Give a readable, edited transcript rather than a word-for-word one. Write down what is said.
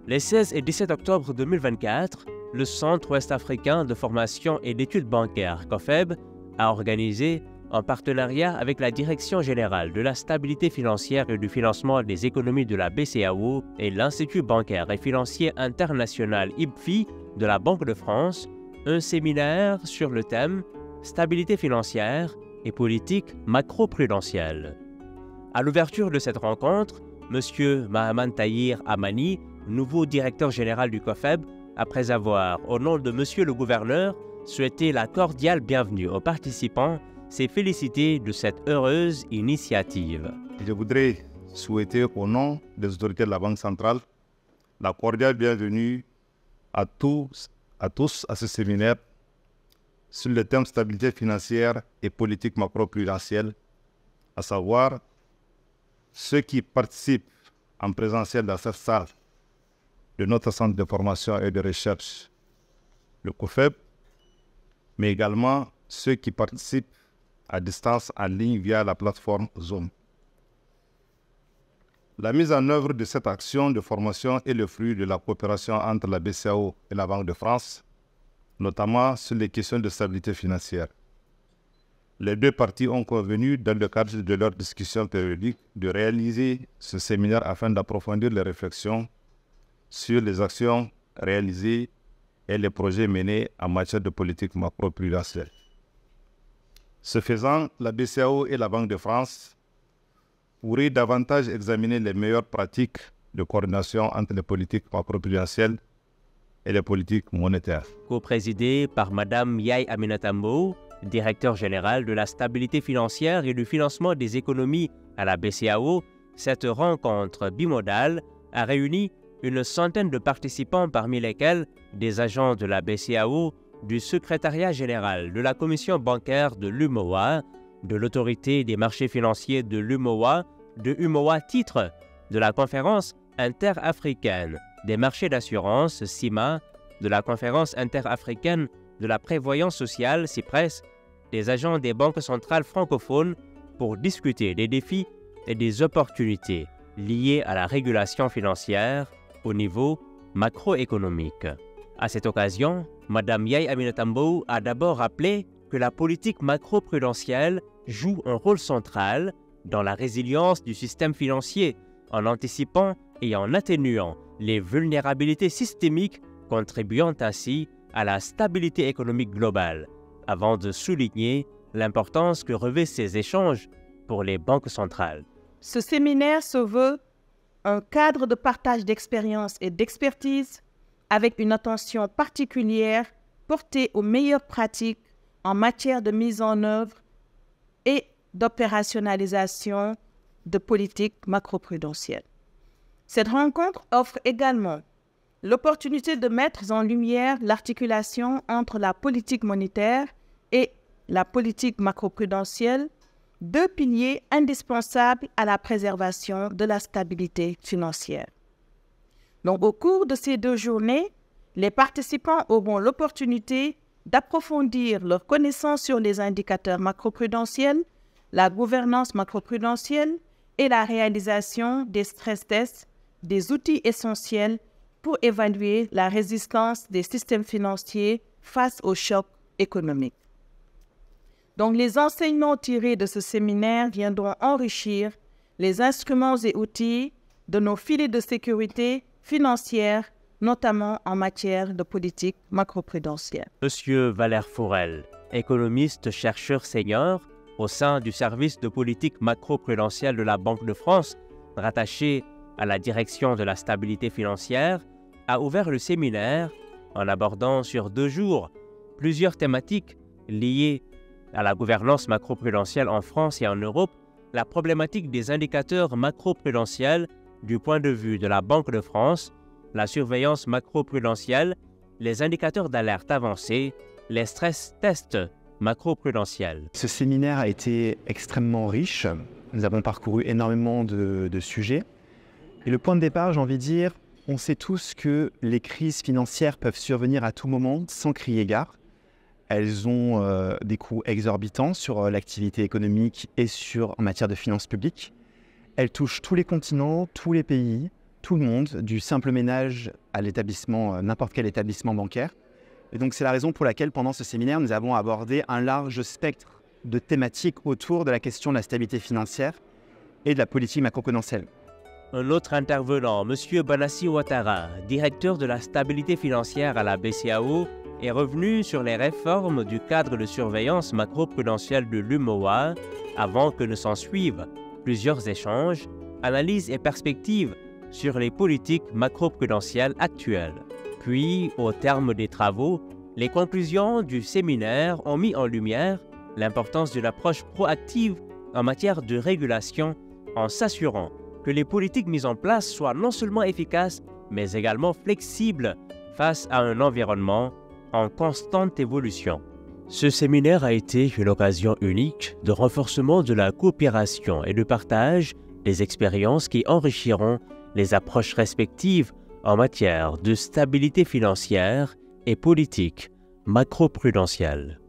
Les 16 et 17 octobre 2024, le Centre ouest-africain de formation et d'études bancaires, COFEB, a organisé, en partenariat avec la Direction générale de la stabilité financière et du financement des économies de la BCEAO et l'Institut bancaire et financier international IBFI de la Banque de France, un séminaire sur le thème « Stabilité financière et politique macro-prudentielle ». À l'ouverture de cette rencontre, M. Mahaman Tahir Amani, nouveau directeur général du COFEB, après avoir, au nom de M. le gouverneur, souhaité la cordiale bienvenue aux participants, s'est félicité de cette heureuse initiative. Je voudrais souhaiter au nom des autorités de la Banque centrale la cordiale bienvenue à tous à ce séminaire sur le thème stabilité financière et politique macro-prudentielle, à savoir ceux qui participent en présentiel dans cette salle de notre centre de formation et de recherche, le COFEB, mais également ceux qui participent à distance en ligne via la plateforme Zoom. La mise en œuvre de cette action de formation est le fruit de la coopération entre la BCEAO et la Banque de France, notamment sur les questions de stabilité financière. Les deux parties ont convenu, dans le cadre de leur discussion périodique, de réaliser ce séminaire afin d'approfondir les réflexions sur les actions réalisées et les projets menés en matière de politique macro-prudentielle. Ce faisant, la BCEAO et la Banque de France pourraient davantage examiner les meilleures pratiques de coordination entre les politiques macro-prudentielles et les politiques monétaires. Co-présidé par Mme Yaye Aminata Mbow, directeur général de la stabilité financière et du financement des économies à la BCEAO, cette rencontre bimodale a réuni une centaine de participants, parmi lesquels des agents de la BCEAO, du secrétariat général de la commission bancaire de l'UMOA, de l'autorité des marchés financiers de l'UMOA, de UMOA titre, de la conférence interafricaine des marchés d'assurance CIMA, de la conférence interafricaine de la prévoyance sociale CIPRES, des agents des banques centrales francophones pour discuter des défis et des opportunités liées à la régulation financière au niveau macroéconomique. À cette occasion, Mme Yaye Aminata Mbow a d'abord rappelé que la politique macro-prudentielle joue un rôle central dans la résilience du système financier en anticipant et en atténuant les vulnérabilités systémiques, contribuant ainsi à la stabilité économique globale, avant de souligner l'importance que revêtent ces échanges pour les banques centrales. Ce séminaire se veut un cadre de partage d'expériences et d'expertise avec une attention particulière portée aux meilleures pratiques en matière de mise en œuvre et d'opérationnalisation de politiques macro-prudentielles. Cette rencontre offre également l'opportunité de mettre en lumière l'articulation entre la politique monétaire et la politique macro-prudentielle, deux piliers indispensables à la préservation de la stabilité financière. Donc, au cours de ces 2 journées, les participants auront l'opportunité d'approfondir leurs connaissances sur les indicateurs macroprudentiels, la gouvernance macroprudentielle et la réalisation des stress tests, des outils essentiels pour évaluer la résistance des systèmes financiers face aux chocs économiques. Donc, les enseignements tirés de ce séminaire viendront enrichir les instruments et outils de nos filets de sécurité financière, notamment en matière de politique macroprudentielle. Monsieur Valère Faurel, économiste chercheur senior au sein du service de politique macroprudentielle de la Banque de France, rattaché à la direction de la stabilité financière, a ouvert le séminaire en abordant sur 2 jours plusieurs thématiques liées à la gouvernance macroprudentielle en France et en Europe, la problématique des indicateurs macroprudentiels du point de vue de la Banque de France, la surveillance macroprudentielle, les indicateurs d'alerte avancés, les stress tests macroprudentiels. Ce séminaire a été extrêmement riche. Nous avons parcouru énormément de sujets. Et le point de départ, j'ai envie de dire, on sait tous que les crises financières peuvent survenir à tout moment sans crier gare. Elles ont des coûts exorbitants sur l'activité économique et en matière de finances publiques. Elles touchent tous les continents, tous les pays, tout le monde, du simple ménage à l'établissement, n'importe quel établissement bancaire. Et donc, c'est la raison pour laquelle, pendant ce séminaire, nous avons abordé un large spectre de thématiques autour de la question de la stabilité financière et de la politique macroprudentielle. Un autre intervenant, M. Banassi Ouattara, directeur de la stabilité financière à la BCEAO, est revenu sur les réformes du cadre de surveillance macroprudentielle de l'UMOA avant que ne s'en suivent plusieurs échanges, analyses et perspectives sur les politiques macroprudentielles actuelles. Puis, au terme des travaux, les conclusions du séminaire ont mis en lumière l'importance d'une approche proactive en matière de régulation en s'assurant que les politiques mises en place soient non seulement efficaces, mais également flexibles face à un environnement en constante évolution. Ce séminaire a été une occasion unique de renforcement de la coopération et de partage des expériences qui enrichiront les approches respectives en matière de stabilité financière et politique macroprudentielle.